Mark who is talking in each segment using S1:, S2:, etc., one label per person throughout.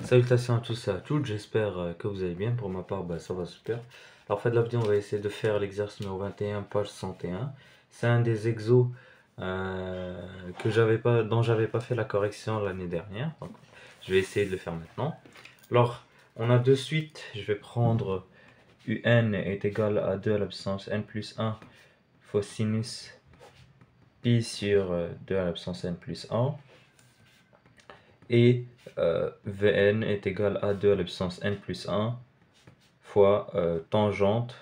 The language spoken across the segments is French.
S1: Salutations à tous et à toutes, j'espère que vous allez bien. Pour ma part, ça va super. Alors, en fait, la vidéo, on va essayer de faire l'exercice numéro 21, page 101. C'est un des exos dont j'avais pas fait la correction l'année dernière. Donc, je vais essayer de le faire maintenant. Alors, on a de suite, je vais prendre UN est égal à 2 à la puissance n plus 1 fois sinus pi sur 2 à la puissance n plus 1. Et Vn est égal à 2 à la puissance n plus 1 fois tangente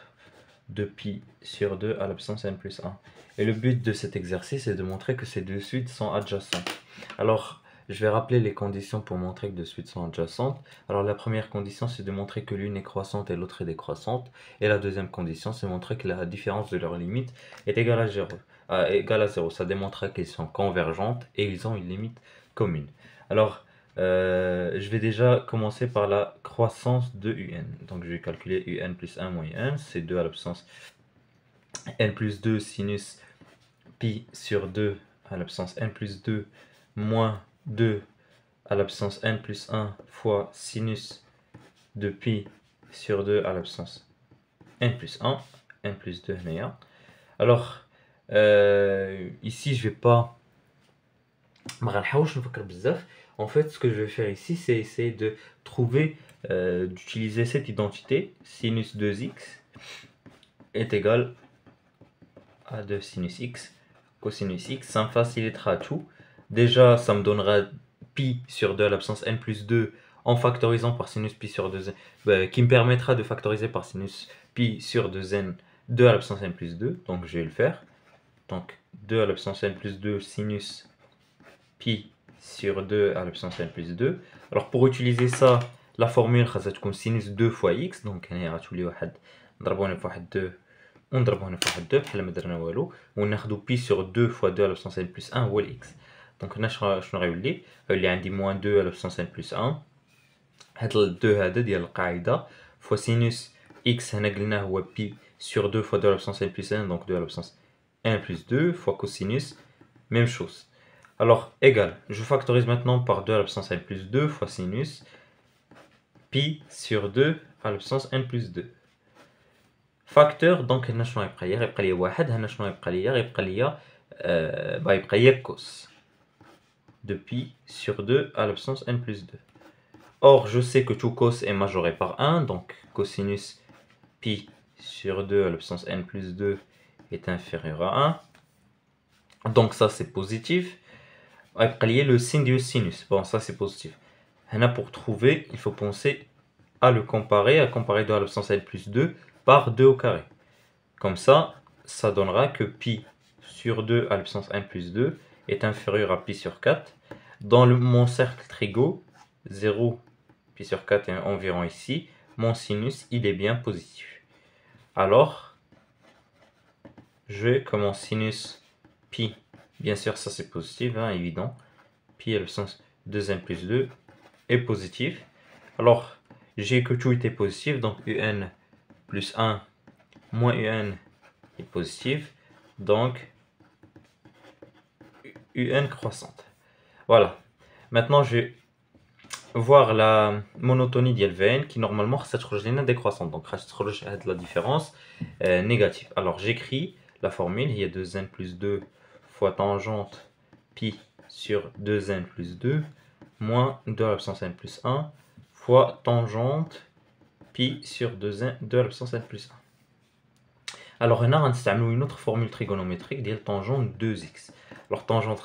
S1: de pi sur 2 à la puissance n plus 1. Et le but de cet exercice est de montrer que ces deux suites sont adjacentes. Alors, je vais rappeler les conditions pour montrer que deux suites sont adjacentes. Alors, la première condition, c'est de montrer que l'une est croissante et l'autre est décroissante. Et la deuxième condition, c'est de montrer que la différence de leurs limites est égale à 0. Ça démontre qu'elles sont convergentes et ils ont une limite commune. Alors, je vais déjà commencer par la croissance de UN. Donc, je vais calculer UN plus 1 moins UN, c'est 2 à la puissance n plus 2 sinus pi sur 2 à la puissance n plus 2 moins 2 à la puissance n plus 1 fois sinus de pi sur 2 à la puissance n plus 1, n plus 2 هنايا. Alors, ici, je vais pas en fait, ce que je vais faire ici, c'est essayer de trouver, d'utiliser cette identité, sinus 2x est égal à 2 sinus x, cosinus x, ça me facilitera tout. Déjà, ça me donnera pi sur 2 à la puissance n plus 2 en factorisant par sinus pi sur 2n, qui me permettra de factoriser par sinus pi sur 2n, 2 à la puissance n plus 2, donc je vais le faire. Donc 2 à la puissance n plus 2 sinus pi sur 2 à la puissance n plus 2. Alors pour utiliser ça, la formule خاصها تكون sinus 2 fois x, donc هنا غتولي واحد نضربو هنا في واحد 2 ونضربو هنا في واحد 2 بحال ما درنا والو وناخدو pi sur 2 fois 2 à la puissance n plus 1 هو ال x. donc هنا شنو غيولي عندي moins 2 à la puissance n plus 1 هاد ال 2 هذا ديال القاعده fois sinus x هنا قلناه هو pi sur 2 fois 2 à la puissance n plus 1, donc 2 à la puissance 1 plus 2 fois cosinus, même chose. Alors, égal, je factorise maintenant par 2 à la puissance n plus 2 fois sinus pi sur 2 à la puissance n plus 2. Facteur, donc هنا شنو غيبقى ليا؟ غيبقى ليا واحد، هنا شنو غيبقى ليا؟ غيبقى ليا يبقى ليا cos de pi sur 2 à la puissance n plus 2. Or, je sais que tout cos est majoré par 1, donc cosinus pi sur 2 à la puissance n plus 2 est inférieur à 1. Donc ça c'est positif. Le signe du sinus, bon ça c'est positif. Pour trouver, il faut penser à le comparer, à comparer 2 à la puissance n plus 2 par 2 au carré. Comme ça, ça donnera que pi sur 2 à la puissance n plus 2 est inférieur à pi sur 4. Dans mon cercle trigo, 0, pi sur 4 est environ ici, mon sinus il est bien positif. Alors, je vais comme mon sinus pi, bien sûr ça c'est positif, évident, pi à la puissance 2n plus 2 est positif. Alors, j'ai que tout était positif, donc un plus 1 moins un est positif, donc un croissante. Voilà. Maintenant, je vais voir la monotonie de Vn qui normalement c'est décroissante, donc c'est la différence négative. Alors, j'écris la formule, il y a 2n plus 2 fois tangente pi sur 2n plus 2 moins 2 à la puissance n plus 1 fois tangente pi sur 2 à la puissance n plus 1. Alors, on a une autre formule trigonométrique de tangente 2x. Alors, tangente,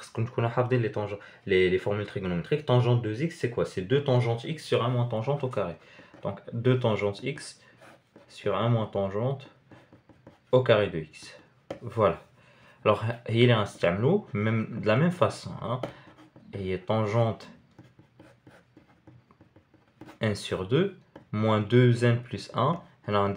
S1: les formules trigonométriques, tangente 2x, c'est quoi? C'est 2 tangentes x sur 1 moins tangente au carré. Donc, 2 tangentes x sur 1 moins tangente au carré de x. Voilà. Alors, il est un même de la même façon. Et tangente 1 sur 2 moins 2n plus 1, on a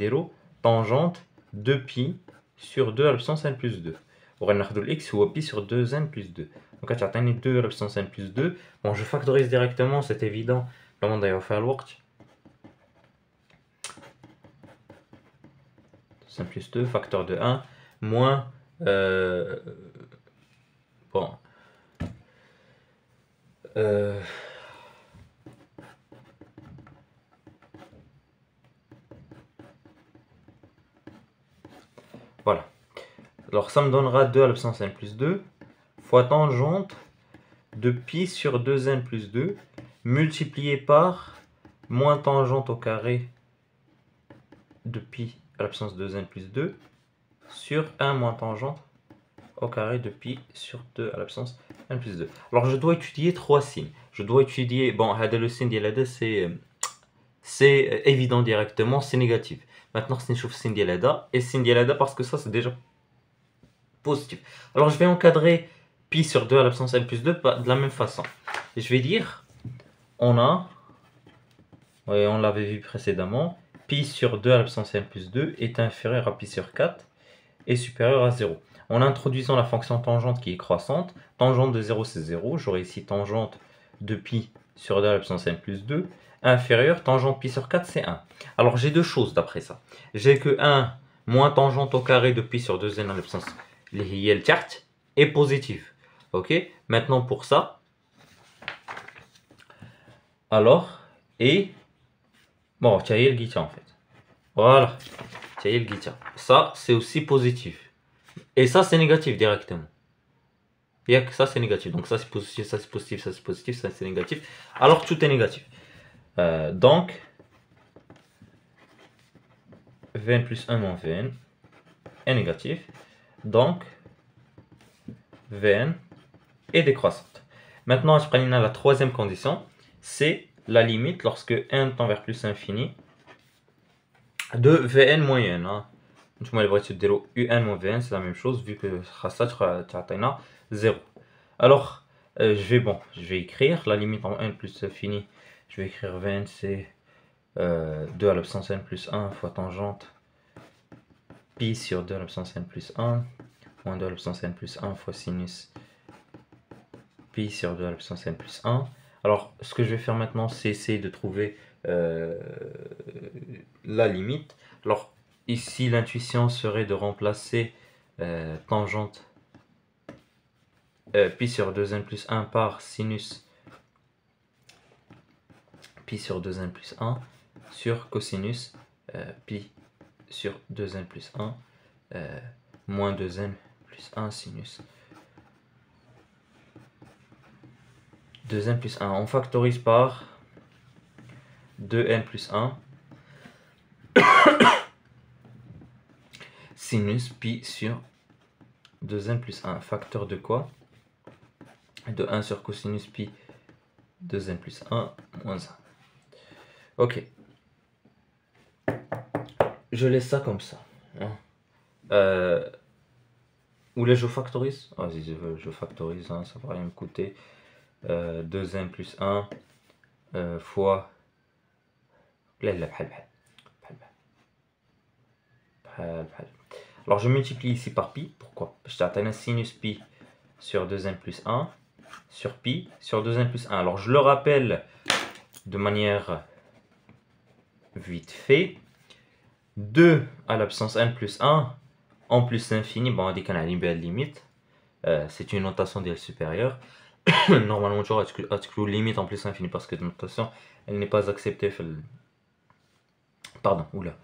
S1: tangente 2pi sur 2 à la puissance n plus 2. On va prendre x ou pi sur 2n plus 2. Donc, on a 2 à la puissance n plus 2. Bon, je factorise directement, c'est évident. Le monde va faire le work. 2n plus 2, facteur de 1, moins... bon... Alors ça me donnera 2 à la puissance n plus 2 fois tangente de pi sur 2n plus 2 multiplié par moins tangente au carré de pi à la puissance 2n plus 2 sur 1 moins tangente au carré de pi sur 2 à la puissance n plus 2. Alors je dois étudier 3 signes. Je dois étudier, bon, le signe ديال c'est évident directement, c'est négatif. Maintenant, c'est le signe ديال هذا et signe ديال هذا parce que ça c'est déjà positif. Alors je vais encadrer pi sur 2 à la puissance n plus 2 de la même façon. Et je vais dire, on a, ouais, on l'avait vu précédemment, pi sur 2 à la puissance n plus 2 est inférieur à pi sur 4 et supérieur à 0. En introduisant la fonction tangente qui est croissante, tangente de 0 c'est 0, j'aurai ici tangente de pi sur 2 à la puissance n plus 2, inférieur, tangente pi sur 4 c'est 1. Alors j'ai deux choses d'après ça. J'ai que 1 moins tangente au carré de pi sur 2n à la puissance est positif. Ok, maintenant pour ça, alors, et bon, tu as le guitare en fait. Voilà, tu as le guitare. Ça c'est aussi positif. Et ça c'est négatif directement. Il y a que ça c'est négatif. Donc ça c'est positif, ça c'est positif, ça c'est positif, ça c'est négatif. Alors tout est négatif. Donc, Vn plus 1 moins Vn est négatif. Donc, Vn est décroissante. Maintenant, je prends la troisième condition, c'est la limite lorsque n tend vers plus infini de Vn moyenne. Donc, je vais dire Un moins Vn, c'est la même chose, vu que ça, tu as 0. Alors, je vais écrire la limite en n plus infini. Je vais écrire Vn, c'est 2 à la puissance n plus 1 fois tangente pi sur 2 à la puissance n plus 1 moins 2 à la puissance n plus 1 fois sinus pi sur 2 à la puissance n plus 1. Alors, ce que je vais faire maintenant, c'est essayer de trouver la limite. Alors, ici, l'intuition serait de remplacer tangente pi sur 2n plus 1 par sinus pi sur 2n plus 1 sur cosinus pi sur 2n plus 1 moins 2n plus 1 sinus 2n plus 1. On factorise par 2n plus 1 sinus pi sur 2n plus 1. Facteur de quoi? De 1 sur cosinus pi 2n plus 1 moins 1. Ok. Je laisse ça comme ça. Ou là je factorise? Vas-y, je factorise, ça va rien me coûter. 2n plus 1 fois. Alors je multiplie ici par pi. Pourquoi? Parce que j'ai un sinus pi sur 2n plus 1 sur pi sur 2n plus 1. Alors je le rappelle de manière vite fait. 2 à la puissance n plus 1 en plus infini, bon, on dit qu'on a une belle limite. C'est une notation d'elle supérieure. Normalement, toujours exclut limite en plus infini parce que la notation, elle n'est pas acceptée. Pardon, oula.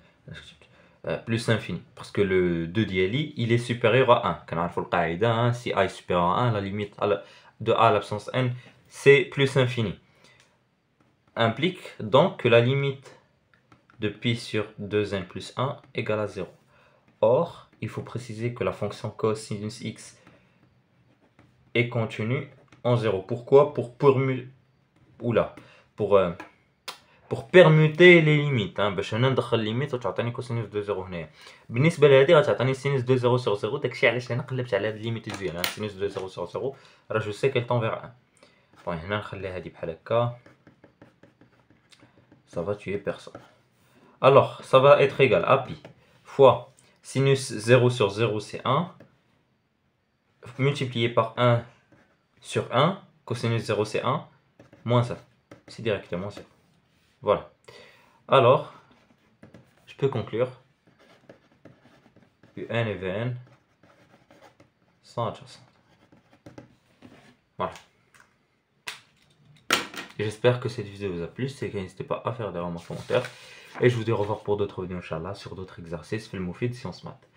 S1: Plus infini. Parce que le 2 d'ILI, il est supérieur à 1. Quand on a le si A est supérieur à 1, la limite de A à la puissance n, c'est plus infini. Implique donc que la limite de pi sur 2n plus 1 égale à 0. Or, il faut préciser que la fonction cosinus x est contenue en 0. Pourquoi? Pour permuter les limites. باش هنا ندخل ليميت وتعطيني كوسينوس دو 0 هنايا. بالنسبه لهذه غتعطيني سينوس دو 0 sur 0. داكشي علاش انا قلبت على هاد الليميت ديالها. سينوس دو 0 sur 0 راه جو سي كيل طون فيغ 1. بون هنا نخليها هادي بحال هكا. Ça va tuer personne. Alors, ça va être égal à pi fois sinus 0 sur 0 c'est 1 multiplié par 1 sur 1, cosinus 0 c'est 1, moins 1. C'est directement 0. Voilà. Alors, je peux conclure UN et VN sont adjacentes. Voilà. J'espère que cette vidéo vous a plu. N'hésitez pas à faire des remarques en commentaire. Et je vous dis au revoir pour d'autres vidéos, Inch'Allah, sur d'autres exercices. Fais le moufid, sciences maths.